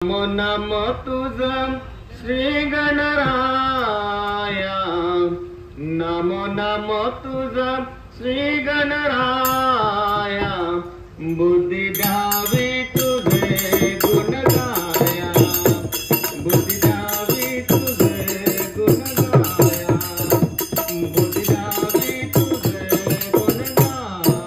नमो नमो तुझं श्री गणराया, नमो नमो तुझं श्री गणराया, बुद्धी द्यावी तुझे गुण गाया, बुद्धी द्यावी तुझे गुण गाया, बुद्धी द्यावी तुझे गुण गाया.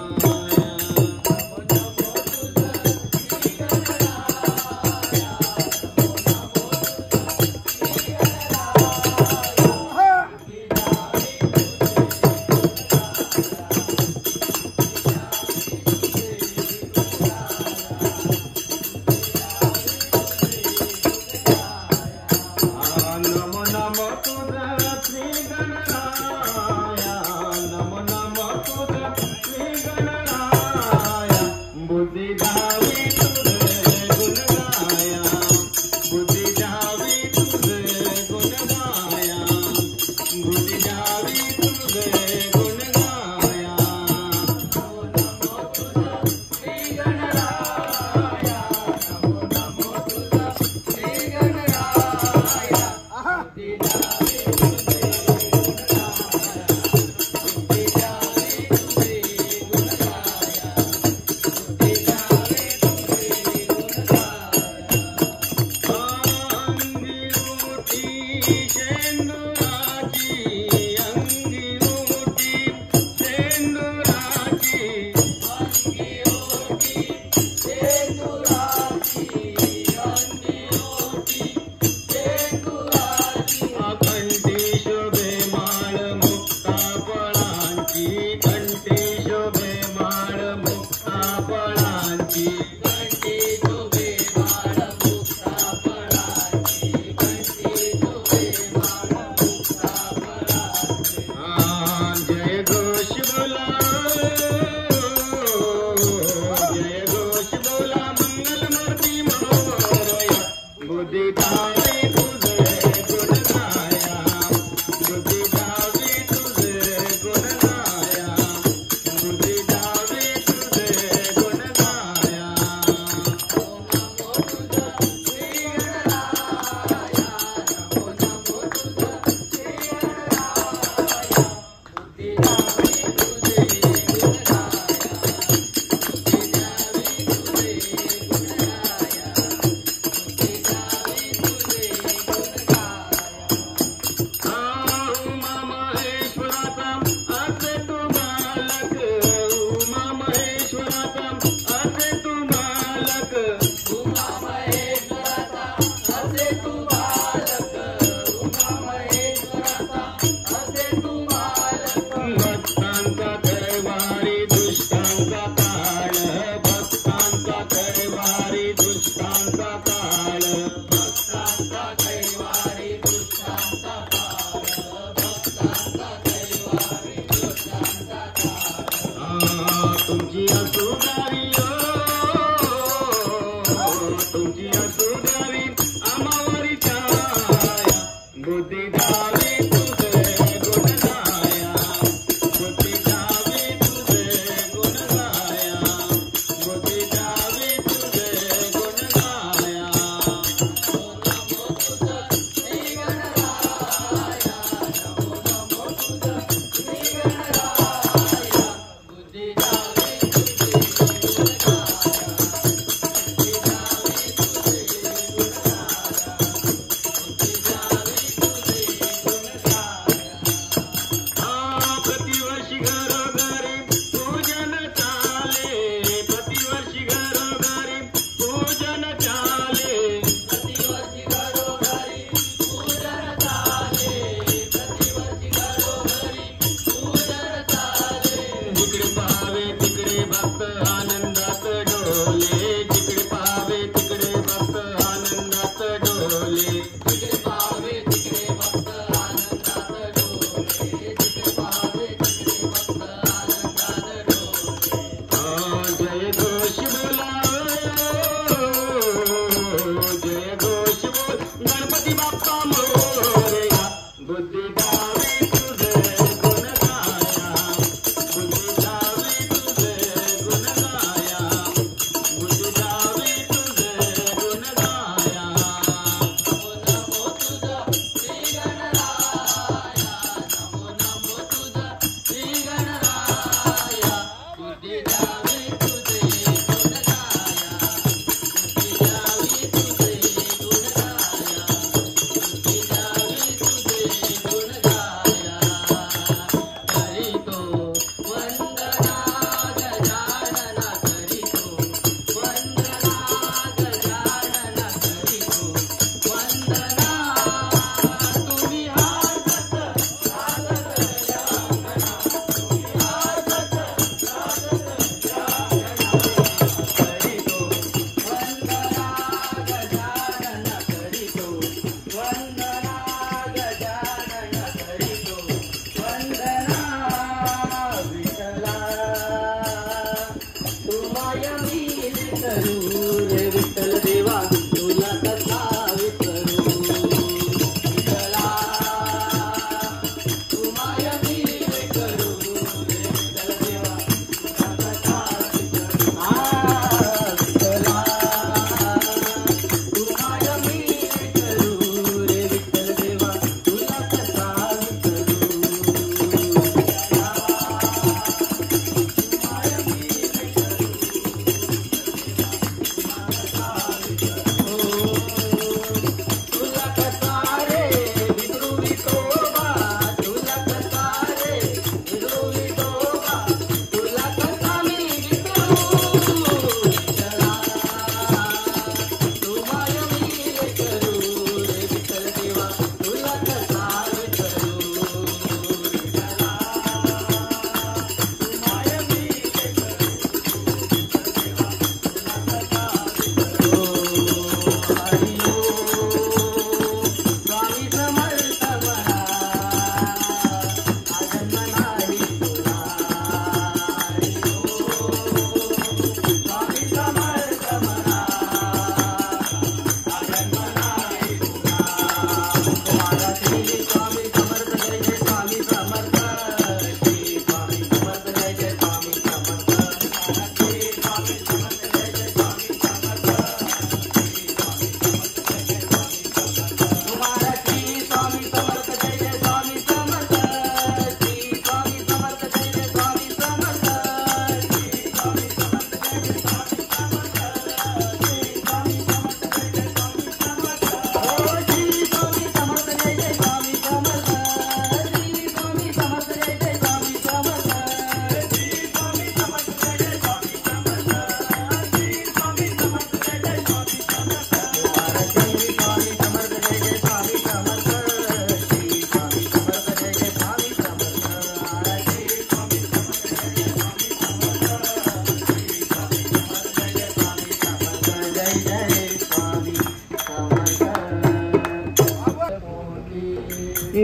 Bye.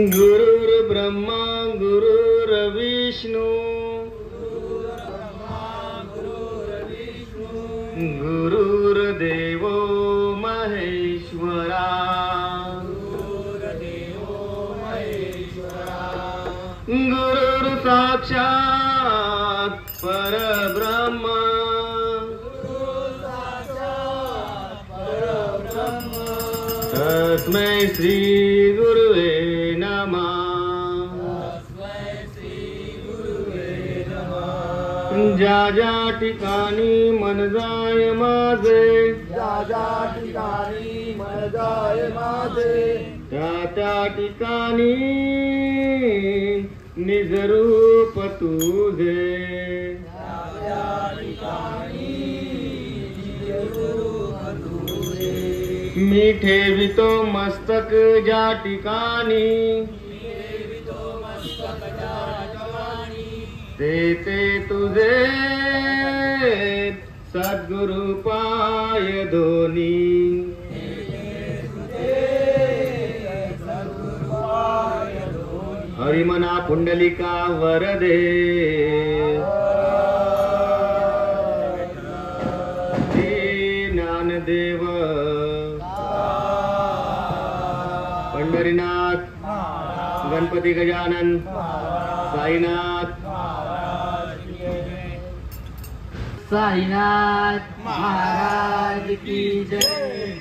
गुरुर्ब्रह्मा गुरुर्विष्णू गुरुर्देवो महेश्वरा गुरुर् साक्षात् परब्रह्म तस्मै श्री गुरुवे नमः। ज्या ज्या ठिकाणी मन जाय माझे त्या त्या ठिकाणी निज रूप तुझे मी ठेवितो मस्तक ज्या ठिकाणी ते तुझे सद्गुरु पाय दोनी हरिमना पुंडलिका वरदे ज्ञानदेव पंढरीनाथ गणपती गजानन साईनाथ महाराज की जय।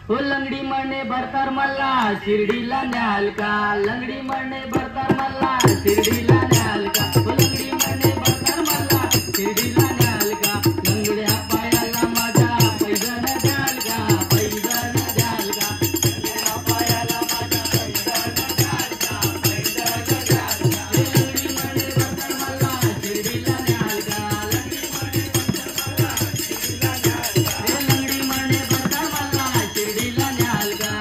हो लंगडी मने भरतार मला शिर्डीला न्याल का लंगडी मने भरतार मला शिर्डीला न्याल का हो लंगडी मने भरतार मला शिर्डीला न्याल का लंगड्या पायाला माझ्या पैजण द्याल का पैजण द्याल का लंगड्या पायाला माझ्या पैजण द्याल का पैजण द्याल का लंगडी मने भरतार मला शिर्डीला न्याल का लंगडी मने भरतार मला शिर्डीला न्याल का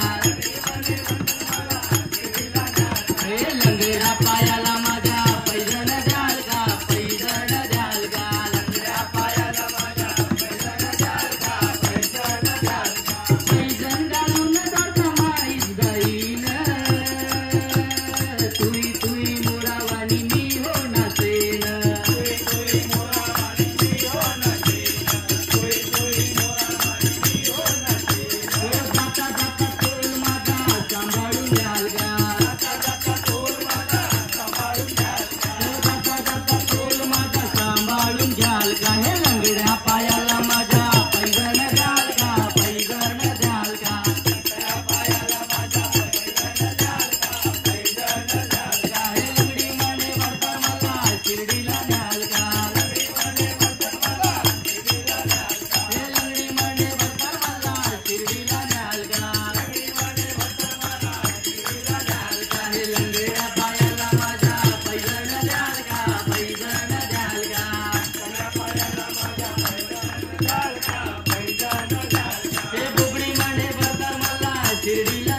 लंगड्या पायाला माझ्या पैजण द्याल का पैजण द्याल का लंगड्या पायाला माझ्या पैजण द्याल का पैजण द्याल का पैजण घालून जाता माईस गाईन तुई तुई मोरावानी मी हो नाचेन तुई मोरावानी मी हो नाचेन तुई मोरावानी मी हो नाचेन जाता जाता तोल माझा सांभाळून द्याल का सांभाळून घ्याल का हे लंगड्या पायाला माझ्या पैजण द्याल का पैजण द्याल का लंगड्या पायाला माझ्या पैजण द्याल का पैजण द्याल का हे लंगडी मने भरतार मला शिर्डीला न्याल का लंगडी मने भरतार मला शिर्डीला न्याल का हे लंगडी मने भरतार मला शिर्डीला न्याल का लंगडी मने भरतार मला शिर्डीला न्याल का हे लंगड्या पायाला माझ्या पैजण द्याल का पैजण द्याल का हे बुगडी मने भरतार मला शिर्डीला